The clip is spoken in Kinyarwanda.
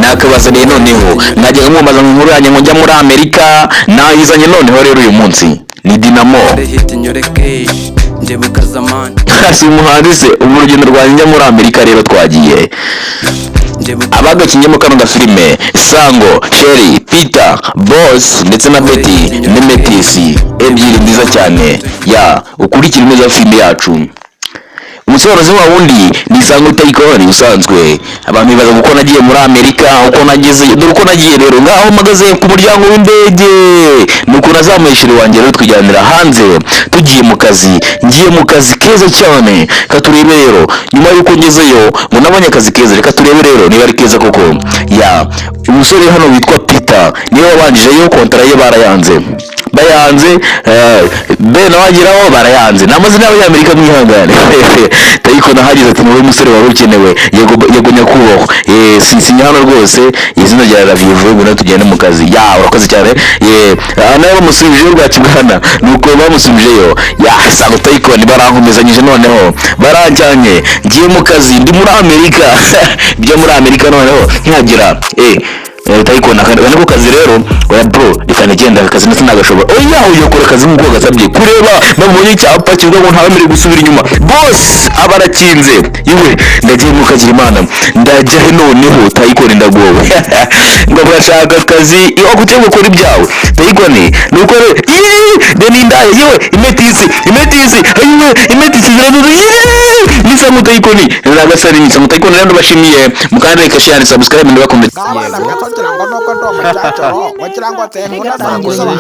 nakabazaniye noneho mwajyaga mwumvaza mu nkuru yanjye ngo njya muri Amerika, nayizanye noneho rero uyu munsi ni Dinamo. Si umuhanzi se, ubu urugendo rwanjye njya muri Amerika rero twagiye. Abagakinyemo kano gafilime Sango, Sherry, Peter, Boss ndetse na Betty Nemetisi, ebyiri nziza cyane ya ukurikira neza filime yacu. Umusozi wa wundi ni Sango Taikoni usanzwe. Abantu bibaza uko nagiye muri Amerika, uko nageze, dore uko nagiye rero ngaho mpagaze ku muryango w'indege, nuko nazamuye shiri wanjye rero twijyanira hanze tugiye mu kazi. Ngiye mu kazi keza cyane, katurebe rero nyuma yuko ngezeyo ngo nabonye akazi keza, reka turebe rero niba ari keza koko. Ya umusore hano witwa Peter niwe wabanjije yo kontara ye barayanze bene wagiraho barayanze n'amazina y'Amerika mwihangane. Tayiko nahagize ati niwe musore wari ukenewe, yego nyakubahwa, sinsinya hano rwose, izina rya Ravivu ngo tugende mu kazi. Ya urakoze cyane. Nawe bamusubije rwaki bwana, nuko bamusubijeyo. Ya Sango Tayiko ni barankomezanyije noneho baranjyanye, ngiye mu kazi ndi muri Amerika. Byo muri Amerika noneho nkagira Tayiko nakana ko kazi rero oya bro reka nagenda akazi ndetse nagashobora. Oya uyakora akazi nk'uko gasabye kureba babonye icyapa kivuga ngo ntawemerewe gusubira inyuma. Boss abarakinze yewe ndagiye mu kazi Imana ndajya he noneho. Tayiko ndagowe ngo bashaka akazi iyo guteye gukora ibyawe. Tayiko nuko deni ndaye yewe imetisi ayiwe imetisi ni Sango Tayiko nagasari ni Sango Tayiko rero bashimiye mukandire kashari subscribe ndabakomeza. Wakirango te huna sana kusoma.